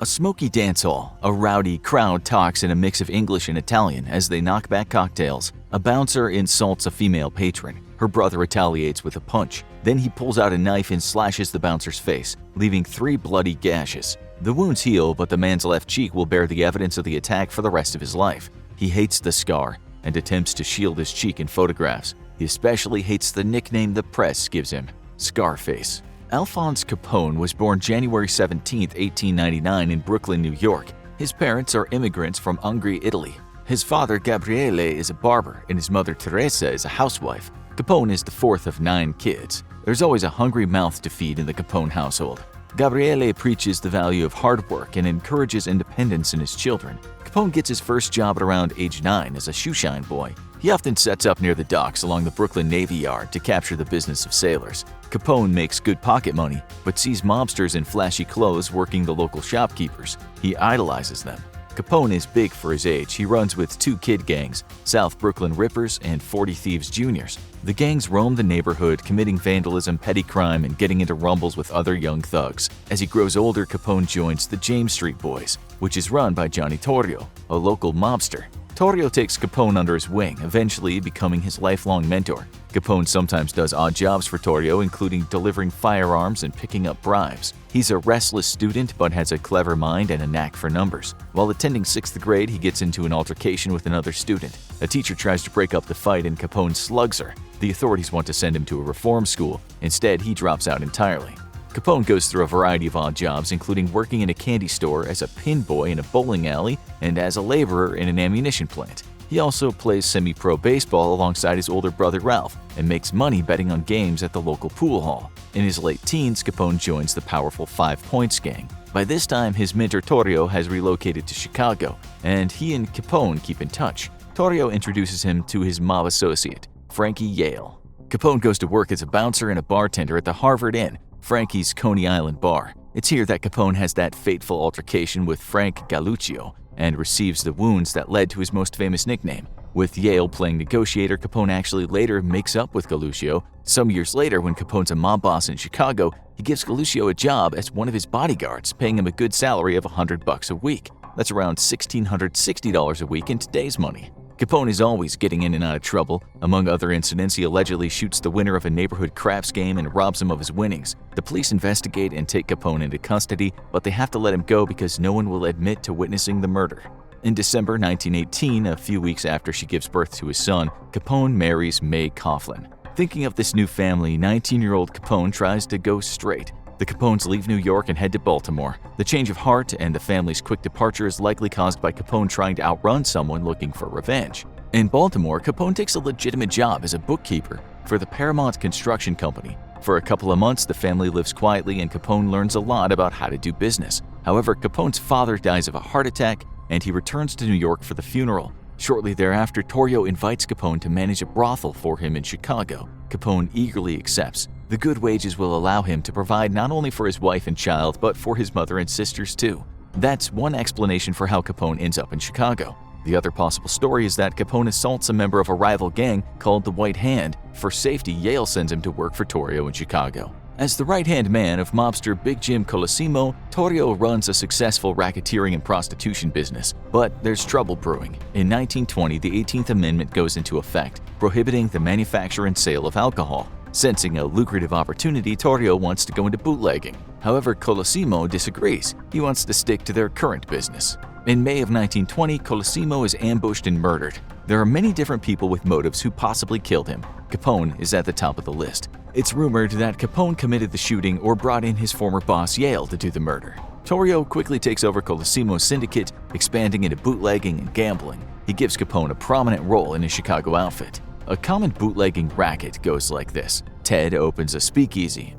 A smoky dance hall. A rowdy crowd talks in a mix of English and Italian as they knock back cocktails. A bouncer insults a female patron. Her brother retaliates with a punch. Then he pulls out a knife and slashes the bouncer's face, leaving 3 bloody gashes. The wounds heal, but the man's left cheek will bear the evidence of the attack for the rest of his life. He hates the scar and attempts to shield his cheek in photographs. He especially hates the nickname the press gives him, Scarface. Alphonse Capone was born January 17, 1899 in Brooklyn, New York. His parents are immigrants from Hungary, Italy. His father, Gabriele, is a barber, and his mother, Teresa, is a housewife. Capone is the 4th of 9 kids. There's always a hungry mouth to feed in the Capone household. Gabriele preaches the value of hard work and encourages independence in his children. Capone gets his first job at around age 9 as a shoeshine boy. He often sets up near the docks along the Brooklyn Navy Yard to capture the business of sailors. Capone makes good pocket money, but sees mobsters in flashy clothes working the local shopkeepers. He idolizes them. Capone is big for his age. He runs with 2 kid gangs, South Brooklyn Rippers and 40 Thieves Juniors. The gangs roam the neighborhood, committing vandalism, petty crime, and getting into rumbles with other young thugs. As he grows older, Capone joins the James Street Boys, which is run by Johnny Torrio, a local mobster. Torrio takes Capone under his wing, eventually becoming his lifelong mentor. Capone sometimes does odd jobs for Torrio, including delivering firearms and picking up bribes. He's a restless student but has a clever mind and a knack for numbers. While attending 6th grade, he gets into an altercation with another student. A teacher tries to break up the fight and Capone slugs her. The authorities want to send him to a reform school. Instead, he drops out entirely. Capone goes through a variety of odd jobs, including working in a candy store, as a pin boy in a bowling alley, and as a laborer in an ammunition plant. He also plays semi-pro baseball alongside his older brother Ralph and makes money betting on games at the local pool hall. In his late teens, Capone joins the powerful 5 Points gang. By this time, his mentor Torrio has relocated to Chicago, and he and Capone keep in touch. Torrio introduces him to his mob associate, Frankie Yale. Capone goes to work as a bouncer and a bartender at the Harvard Inn, Frankie's Coney Island bar. It's here that Capone has that fateful altercation with Frank Galluccio and receives the wounds that led to his most famous nickname. With Yale playing negotiator, Capone actually later makes up with Galluccio. Some years later, when Capone's a mob boss in Chicago, he gives Galluccio a job as one of his bodyguards, paying him a good salary of $100 a week. That's around $1,660 a week in today's money. Capone is always getting in and out of trouble. Among other incidents, he allegedly shoots the winner of a neighborhood craps game and robs him of his winnings. The police investigate and take Capone into custody, but they have to let him go because no one will admit to witnessing the murder. In December 1918, a few weeks after she gives birth to his son, Capone marries May Coughlin. Thinking of this new family, 19-year-old Capone tries to go straight. The Capones leave New York and head to Baltimore. The change of heart and the family's quick departure is likely caused by Capone trying to outrun someone looking for revenge. In Baltimore, Capone takes a legitimate job as a bookkeeper for the Paramount Construction Company. For a couple of months, the family lives quietly and Capone learns a lot about how to do business. However, Capone's father dies of a heart attack and he returns to New York for the funeral. Shortly thereafter, Torrio invites Capone to manage a brothel for him in Chicago. Capone eagerly accepts. The good wages will allow him to provide not only for his wife and child, but for his mother and sisters too. That's one explanation for how Capone ends up in Chicago. The other possible story is that Capone assaults a member of a rival gang called the White Hand. For safety, Yale sends him to work for Torrio in Chicago. As the right-hand man of mobster Big Jim Colosimo, Torrio runs a successful racketeering and prostitution business. But there's trouble brewing. In 1920, the 18th Amendment goes into effect, prohibiting the manufacture and sale of alcohol. Sensing a lucrative opportunity, Torrio wants to go into bootlegging. However, Colosimo disagrees. He wants to stick to their current business. In May of 1920, Colosimo is ambushed and murdered. There are many different people with motives who possibly killed him. Capone is at the top of the list. It's rumored that Capone committed the shooting or brought in his former boss Yale to do the murder. Torrio quickly takes over Colosimo's syndicate, expanding into bootlegging and gambling. He gives Capone a prominent role in his Chicago outfit. A common bootlegging racket goes like this. Ted opens a speakeasy,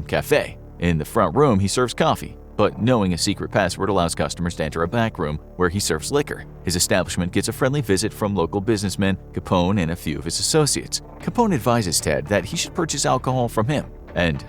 cafe. In the front room, he serves coffee, but knowing a secret password allows customers to enter a back room where he serves liquor. His establishment gets a friendly visit from local businessmen, Capone, and a few of his associates. Capone advises Ted that he should purchase alcohol from him. And,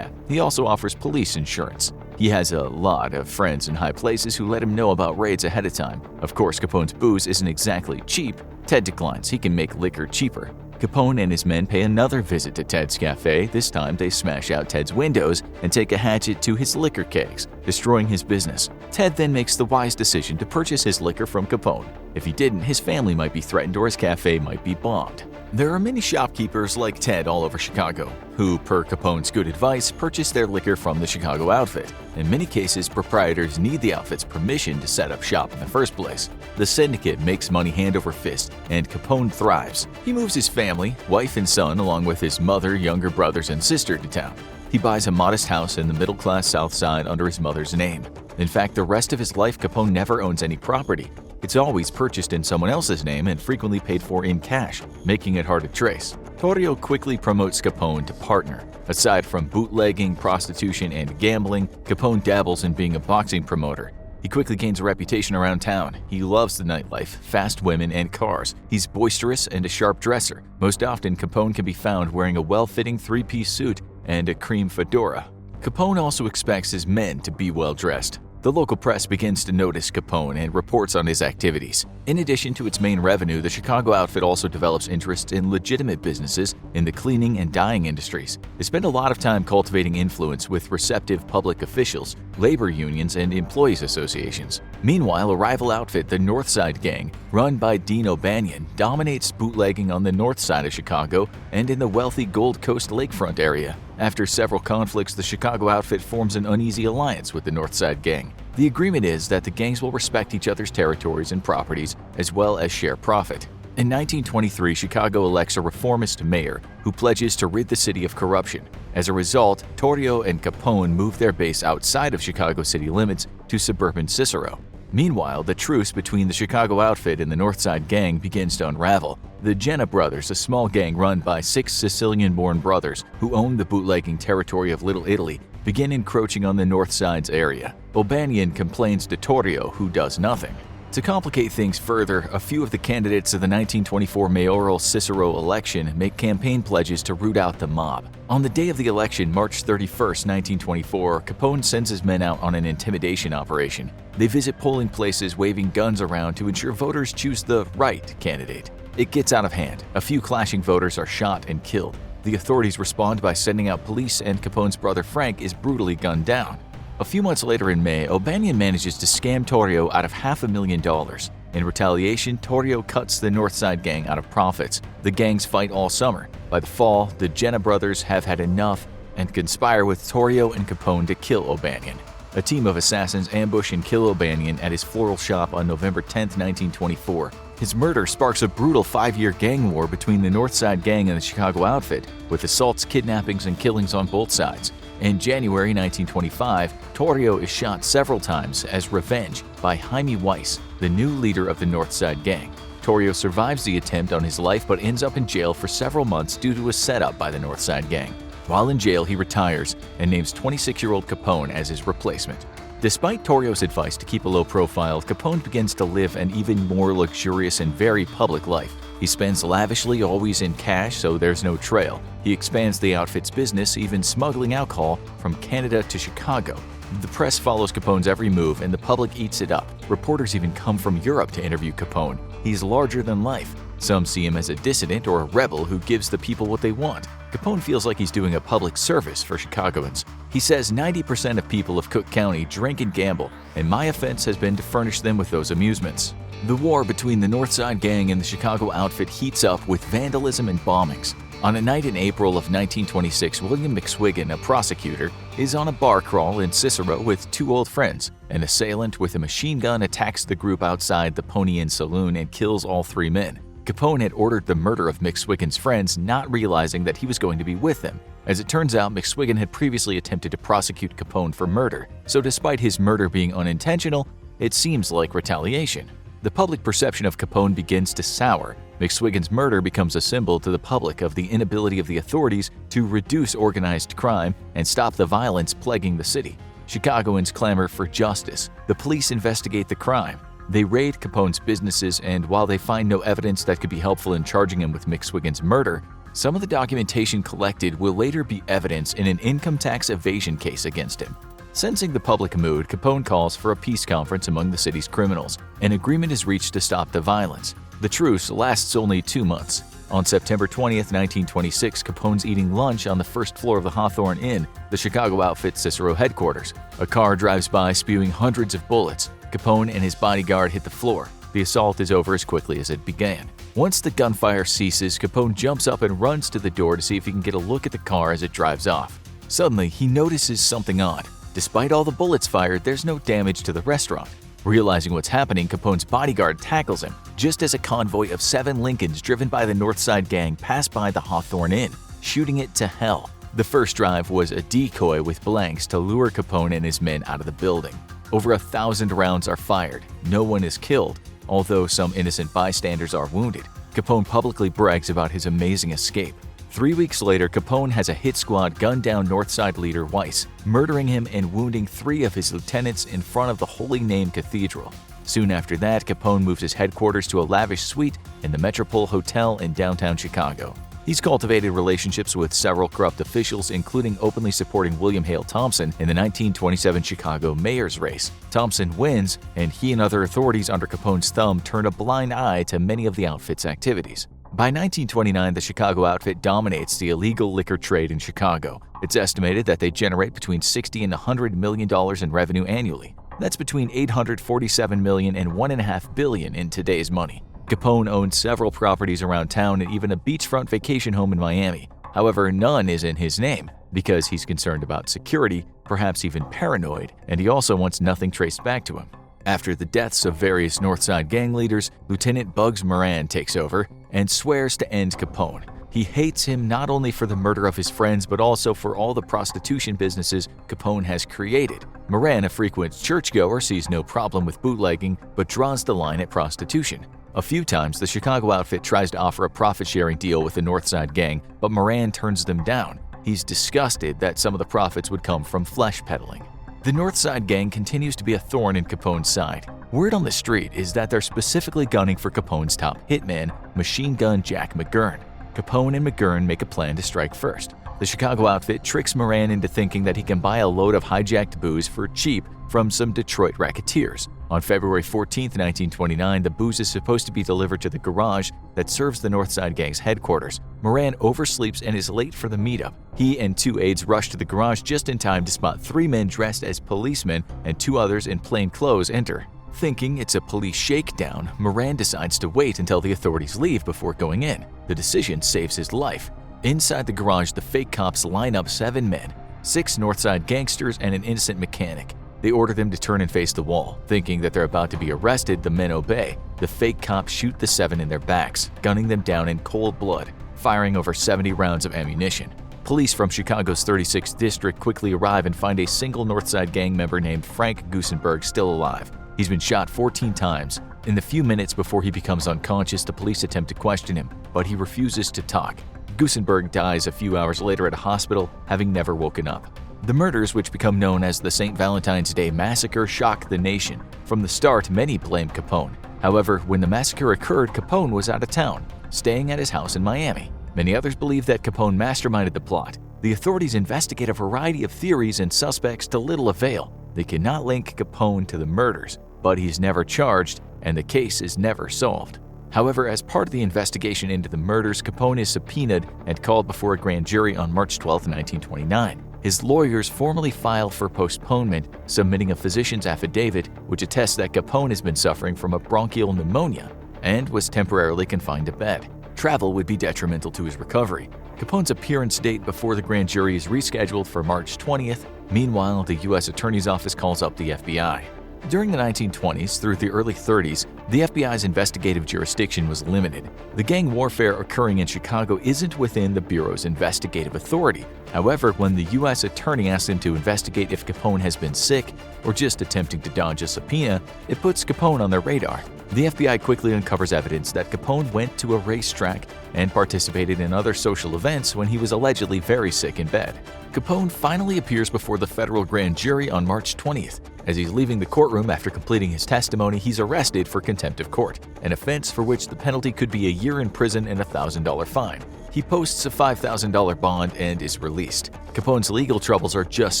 he also offers police insurance. He has a lot of friends in high places who let him know about raids ahead of time. Of course, Capone's booze isn't exactly cheap. Ted declines. He can make liquor cheaper. Capone and his men pay another visit to Ted's cafe. This time, they smash out Ted's windows and take a hatchet to his liquor kegs, destroying his business. Ted then makes the wise decision to purchase his liquor from Capone. If he didn't, his family might be threatened or his cafe might be bombed. There are many shopkeepers like Ted all over Chicago, who, per Capone's good advice, purchase their liquor from the Chicago outfit. In many cases, proprietors need the outfit's permission to set up shop in the first place. The syndicate makes money hand over fist, and Capone thrives. He moves his family, wife and son, along with his mother, younger brothers, and sister to town. He buys a modest house in the middle-class South Side under his mother's name. In fact, the rest of his life, Capone never owns any property. It's always purchased in someone else's name and frequently paid for in cash, making it hard to trace. Torrio quickly promotes Capone to partner. Aside from bootlegging, prostitution, and gambling, Capone dabbles in being a boxing promoter. He quickly gains a reputation around town. He loves the nightlife, fast women, and cars. He's boisterous and a sharp dresser. Most often, Capone can be found wearing a well-fitting three-piece suit and a cream fedora. Capone also expects his men to be well-dressed. The local press begins to notice Capone and reports on his activities. In addition to its main revenue, the Chicago outfit also develops interests in legitimate businesses in the cleaning and dyeing industries. They spend a lot of time cultivating influence with receptive public officials, labor unions, and employees associations. Meanwhile, a rival outfit, the North Side Gang, run by Dean O'Banion, dominates bootlegging on the north side of Chicago and in the wealthy Gold Coast lakefront area. After several conflicts, the Chicago outfit forms an uneasy alliance with the North Side Gang. The agreement is that the gangs will respect each other's territories and properties, as well as share profit. In 1923, Chicago elects a reformist mayor who pledges to rid the city of corruption. As a result, Torrio and Capone move their base outside of Chicago city limits to suburban Cicero. Meanwhile, the truce between the Chicago outfit and the North Side Gang begins to unravel. The Jenna brothers, a small gang run by 6 Sicilian-born brothers who own the bootlegging territory of Little Italy, begin encroaching on the North Side's area. O'Banion complains to Torrio, who does nothing. To complicate things further, a few of the candidates of the 1924 mayoral Cicero election make campaign pledges to root out the mob. On the day of the election, March 31, 1924, Capone sends his men out on an intimidation operation. They visit polling places waving guns around to ensure voters choose the right candidate. It gets out of hand. A few clashing voters are shot and killed. The authorities respond by sending out police, and Capone's brother Frank is brutally gunned down. A few months later in May, O'Banion manages to scam Torrio out of $500,000. In retaliation, Torrio cuts the North Side Gang out of profits. The gangs fight all summer. By the fall, the Jenna brothers have had enough and conspire with Torrio and Capone to kill O'Banion. A team of assassins ambush and kill O'Banion at his floral shop on November 10, 1924. His murder sparks a brutal 5-year gang war between the North Side Gang and the Chicago outfit, with assaults, kidnappings, and killings on both sides. In January 1925, Torrio is shot several times as revenge by Jaime Weiss, the new leader of the North Side Gang. Torrio survives the attempt on his life but ends up in jail for several months due to a setup by the North Side Gang. While in jail, he retires and names 26-year-old Capone as his replacement. Despite Torrio's advice to keep a low profile, Capone begins to live an even more luxurious and very public life. He spends lavishly, always in cash, so there's no trail. He expands the outfit's business, even smuggling alcohol from Canada to Chicago. The press follows Capone's every move, and the public eats it up. Reporters even come from Europe to interview Capone. He's larger than life. Some see him as a dissident or a rebel who gives the people what they want. Capone feels like he's doing a public service for Chicagoans. He says 90% of people of Cook County drink and gamble, and my offense has been to furnish them with those amusements. The war between the North Side Gang and the Chicago outfit heats up with vandalism and bombings. On a night in April of 1926, William McSwiggan, a prosecutor, is on a bar crawl in Cicero with 2 old friends. An assailant with a machine gun attacks the group outside the Pony Inn saloon and kills all 3 men. Capone had ordered the murder of McSwiggan's friends, not realizing that he was going to be with them. As it turns out, McSwiggan had previously attempted to prosecute Capone for murder, so despite his murder being unintentional, it seems like retaliation. The public perception of Capone begins to sour. McSwiggan's murder becomes a symbol to the public of the inability of the authorities to reduce organized crime and stop the violence plaguing the city. Chicagoans clamor for justice. The police investigate the crime. They raid Capone's businesses, and while they find no evidence that could be helpful in charging him with McSwiggan's murder, some of the documentation collected will later be evidence in an income tax evasion case against him. Sensing the public mood, Capone calls for a peace conference among the city's criminals. An agreement is reached to stop the violence. The truce lasts only 2 months. On September 20th, 1926, Capone's eating lunch on the first floor of the Hawthorne Inn, the Chicago outfit Cicero headquarters. A car drives by spewing hundreds of bullets. Capone and his bodyguard hit the floor. The assault is over as quickly as it began. Once the gunfire ceases, Capone jumps up and runs to the door to see if he can get a look at the car as it drives off. Suddenly, he notices something odd. Despite all the bullets fired, there's no damage to the restaurant. Realizing what's happening, Capone's bodyguard tackles him, just as a convoy of 7 Lincolns driven by the Northside Gang pass by the Hawthorne Inn, shooting it to hell. The first drive was a decoy with blanks to lure Capone and his men out of the building. Over 1,000 rounds are fired. No one is killed, although some innocent bystanders are wounded. Capone publicly brags about his amazing escape. 3 weeks later, Capone has a hit squad gun down Northside leader Weiss, murdering him and wounding 3 of his lieutenants in front of the Holy Name Cathedral. Soon after that, Capone moves his headquarters to a lavish suite in the Metropole Hotel in downtown Chicago. He's cultivated relationships with several corrupt officials, including openly supporting William Hale Thompson in the 1927 Chicago mayor's race. Thompson wins, and he and other authorities under Capone's thumb turn a blind eye to many of the outfit's activities. By 1929, the Chicago outfit dominates the illegal liquor trade in Chicago. It's estimated that they generate between $60 and $100 million in revenue annually. That's between $847 million and $1.5 billion in today's money. Capone owns several properties around town and even a beachfront vacation home in Miami. However, none is in his name because he's concerned about security, perhaps even paranoid, and he also wants nothing traced back to him. After the deaths of various Northside gang leaders, Lieutenant Bugs Moran takes over and swears to end Capone. He hates him not only for the murder of his friends, but also for all the prostitution businesses Capone has created. Moran, a frequent churchgoer, sees no problem with bootlegging, but draws the line at prostitution. A few times, the Chicago outfit tries to offer a profit-sharing deal with the Northside gang, but Moran turns them down. He's disgusted that some of the profits would come from flesh peddling. The Northside gang continues to be a thorn in Capone's side. Word on the street is that they're specifically gunning for Capone's top hitman, Machine Gun Jack McGurn. Capone and McGurn make a plan to strike first. The Chicago outfit tricks Moran into thinking that he can buy a load of hijacked booze for cheap from some Detroit racketeers. On February 14, 1929, the booze is supposed to be delivered to the garage that serves the Northside Gang's headquarters. Moran oversleeps and is late for the meetup. He and 2 aides rush to the garage just in time to spot 3 men dressed as policemen and 2 others in plain clothes enter. Thinking it's a police shakedown, Moran decides to wait until the authorities leave before going in. The decision saves his life. Inside the garage, the fake cops line up 7 men, 6 Northside gangsters and an innocent mechanic. They order them to turn and face the wall. Thinking that they're about to be arrested, the men obey. The fake cops shoot the 7 in their backs, gunning them down in cold blood, firing over 70 rounds of ammunition. Police from Chicago's 36th district quickly arrive and find a single Northside gang member named Frank Gusenberg still alive. He's been shot 14 times. In the few minutes before he becomes unconscious, the police attempt to question him, but he refuses to talk. Gusenberg dies a few hours later at a hospital, having never woken up. The murders, which become known as the St. Valentine's Day Massacre, shocked the nation. From the start, many blamed Capone. However, when the massacre occurred, Capone was out of town, staying at his house in Miami. Many others believe that Capone masterminded the plot. The authorities investigate a variety of theories and suspects to little avail. They cannot link Capone to the murders, but he's never charged, and the case is never solved. However, as part of the investigation into the murders, Capone is subpoenaed and called before a grand jury on March 12, 1929. His lawyers formally file for postponement, submitting a physician's affidavit which attests that Capone has been suffering from a bronchial pneumonia and was temporarily confined to bed. Travel would be detrimental to his recovery. Capone's appearance date before the grand jury is rescheduled for March 20th. Meanwhile, the U.S. Attorney's Office calls up the FBI. During the 1920s through the early 30s, the FBI's investigative jurisdiction was limited. The gang warfare occurring in Chicago isn't within the Bureau's investigative authority. However, when the U.S. Attorney asks him to investigate if Capone has been sick or just attempting to dodge a subpoena, it puts Capone on their radar. The FBI quickly uncovers evidence that Capone went to a racetrack and participated in other social events when he was allegedly very sick in bed. Capone finally appears before the federal grand jury on March 20th. As he's leaving the courtroom after completing his testimony, he's arrested for contempt of court, an offense for which the penalty could be a year in prison and a $1,000 fine. He posts a $5,000 bond and is released. Capone's legal troubles are just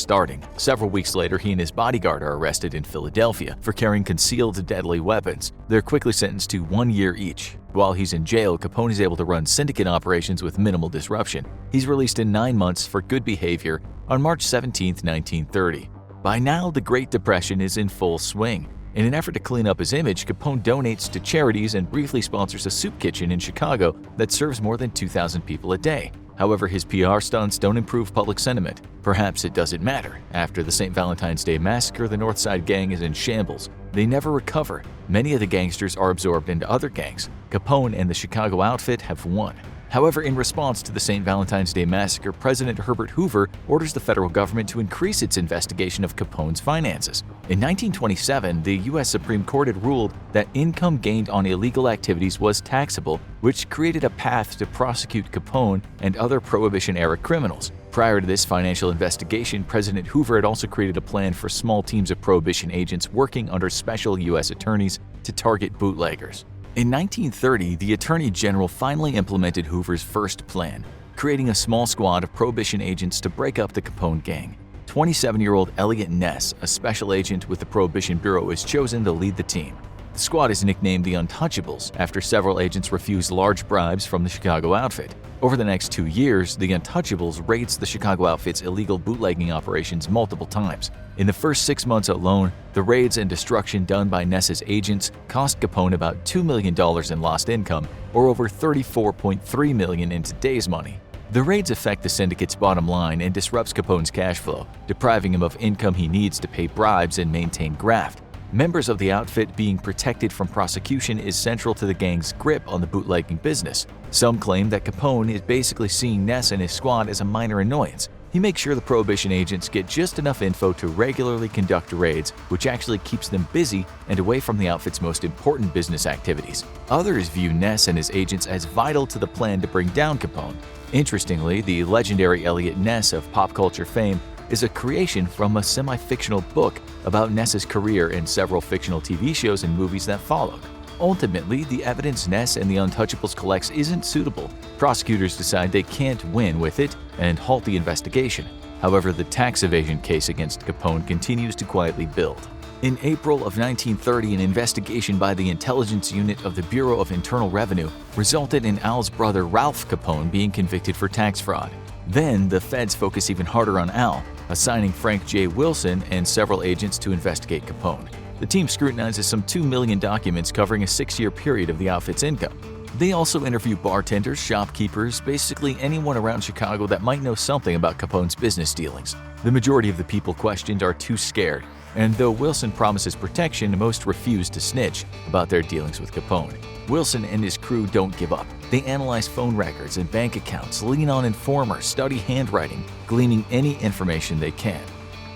starting. Several weeks later, he and his bodyguard are arrested in Philadelphia for carrying concealed deadly weapons. They're quickly sentenced to 1 year each. While he's in jail, Capone is able to run syndicate operations with minimal disruption. He's released in 9 months for good behavior on March 17, 1930. By now, the Great Depression is in full swing. In an effort to clean up his image, Capone donates to charities and briefly sponsors a soup kitchen in Chicago that serves more than 2,000 people a day. However, his PR stunts don't improve public sentiment. Perhaps it doesn't matter. After the St. Valentine's Day massacre, the North Side Gang is in shambles. They never recover. Many of the gangsters are absorbed into other gangs. Capone and the Chicago outfit have won. However, in response to the St. Valentine's Day massacre, President Herbert Hoover orders the federal government to increase its investigation of Capone's finances. In 1927, the U.S. Supreme Court had ruled that income gained on illegal activities was taxable, which created a path to prosecute Capone and other Prohibition-era criminals. Prior to this financial investigation, President Hoover had also created a plan for small teams of Prohibition agents working under special U.S. attorneys to target bootleggers. In 1930, the Attorney General finally implemented Hoover's first plan, creating a small squad of Prohibition agents to break up the Capone gang. 27-year-old Elliot Ness, a special agent with the Prohibition Bureau, is chosen to lead the team. The squad is nicknamed the Untouchables after several agents refused large bribes from the Chicago outfit. Over the next 2 years, the Untouchables raids the Chicago outfit's illegal bootlegging operations multiple times. In the first 6 months alone, the raids and destruction done by Ness's agents cost Capone about $2 million in lost income, or over $34.3 million in today's money. The raids affect the syndicate's bottom line and disrupts Capone's cash flow, depriving him of income he needs to pay bribes and maintain graft. Members of the outfit being protected from prosecution is central to the gang's grip on the bootlegging business. Some claim that Capone is basically seeing Ness and his squad as a minor annoyance. He makes sure the Prohibition agents get just enough info to regularly conduct raids, which actually keeps them busy and away from the outfit's most important business activities. Others view Ness and his agents as vital to the plan to bring down Capone. Interestingly, the legendary Elliot Ness of pop culture fame is a creation from a semi-fictional book about Ness's career in several fictional TV shows and movies that followed. Ultimately, the evidence Ness and the Untouchables collects isn't suitable. Prosecutors decide they can't win with it and halt the investigation. However, the tax evasion case against Capone continues to quietly build. In April of 1930, an investigation by the intelligence unit of the Bureau of Internal Revenue resulted in Al's brother Ralph Capone being convicted for tax fraud. Then, the feds focus even harder on Al, assigning Frank J. Wilson and several agents to investigate Capone. The team scrutinizes some 2 million documents covering a 6-year period of the outfit's income. They also interview bartenders, shopkeepers, basically anyone around Chicago that might know something about Capone's business dealings. The majority of the people questioned are too scared, and though Wilson promises protection, most refuse to snitch about their dealings with Capone. Wilson and his crew don't give up. They analyze phone records and bank accounts, lean on informers, study handwriting, gleaning any information they can.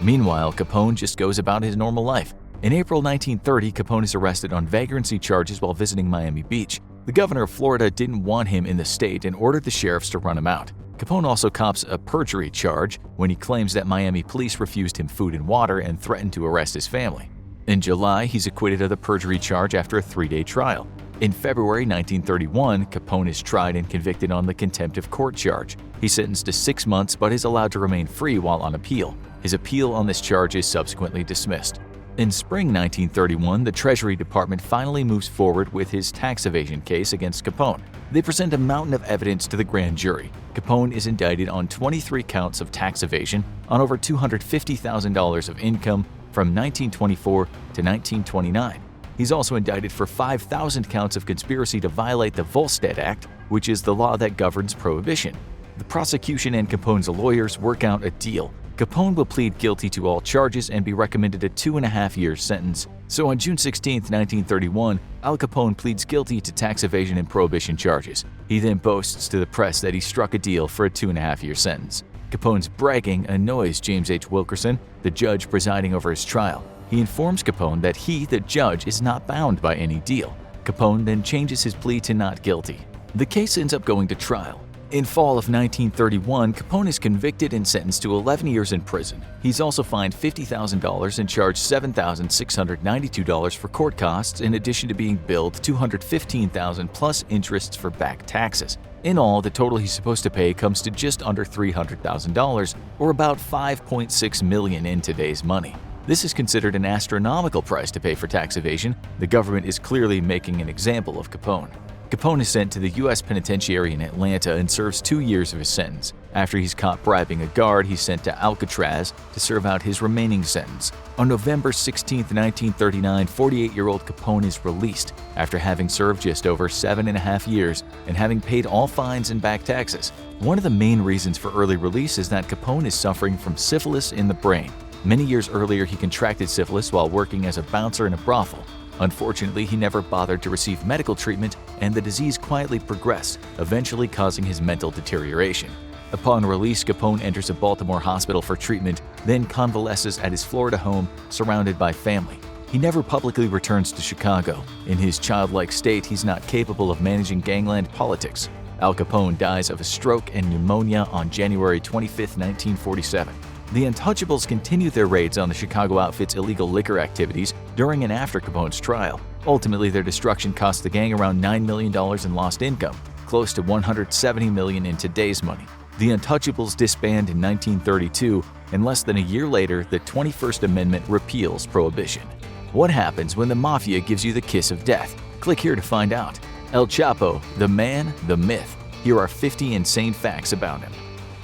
Meanwhile, Capone just goes about his normal life. In April 1930, Capone is arrested on vagrancy charges while visiting Miami Beach. The governor of Florida didn't want him in the state and ordered the sheriffs to run him out. Capone also cops a perjury charge when he claims that Miami police refused him food and water and threatened to arrest his family. In July, he's acquitted of the perjury charge after a 3-day trial. In February 1931, Capone is tried and convicted on the contempt of court charge. He's sentenced to 6 months but is allowed to remain free while on appeal. His appeal on this charge is subsequently dismissed. In spring 1931, the Treasury Department finally moves forward with his tax evasion case against Capone. They present a mountain of evidence to the grand jury. Capone is indicted on 23 counts of tax evasion on over $250,000 of income from 1924 to 1929. He's also indicted for 5,000 counts of conspiracy to violate the Volstead Act, which is the law that governs prohibition. The prosecution and Capone's lawyers work out a deal. Capone will plead guilty to all charges and be recommended a 2.5-year sentence. So on June 16, 1931, Al Capone pleads guilty to tax evasion and prohibition charges. He then boasts to the press that he struck a deal for a 2.5-year sentence. Capone's bragging annoys James H. Wilkerson, the judge presiding over his trial. He informs Capone that he, the judge, is not bound by any deal. Capone then changes his plea to not guilty. The case ends up going to trial. In fall of 1931, Capone is convicted and sentenced to 11 years in prison. He's also fined $50,000 and charged $7,692 for court costs, in addition to being billed $215,000 plus interests for back taxes. In all, the total he's supposed to pay comes to just under $300,000, or about $5.6 million in today's money. This is considered an astronomical price to pay for tax evasion. The government is clearly making an example of Capone. Capone is sent to the U.S. Penitentiary in Atlanta and serves 2 years of his sentence. After he's caught bribing a guard, he's sent to Alcatraz to serve out his remaining sentence. On November 16, 1939, 48-year-old Capone is released after having served just over 7.5 years and having paid all fines and back taxes. One of the main reasons for early release is that Capone is suffering from syphilis in the brain. Many years earlier, he contracted syphilis while working as a bouncer in a brothel. Unfortunately, he never bothered to receive medical treatment, and the disease quietly progressed, eventually causing his mental deterioration. Upon release, Capone enters a Baltimore hospital for treatment, then convalesces at his Florida home, surrounded by family. He never publicly returns to Chicago. In his childlike state, he's not capable of managing gangland politics. Al Capone dies of a stroke and pneumonia on January 25, 1947. The Untouchables continue their raids on the Chicago outfit's illegal liquor activities during and after Capone's trial. Ultimately, their destruction cost the gang around $9 million in lost income, close to $170 million in today's money. The Untouchables disband in 1932, and less than a year later, the 21st Amendment repeals prohibition. What happens when the mafia gives you the kiss of death? Click here to find out. El Chapo, the man, the myth. Here are 50 insane facts about him.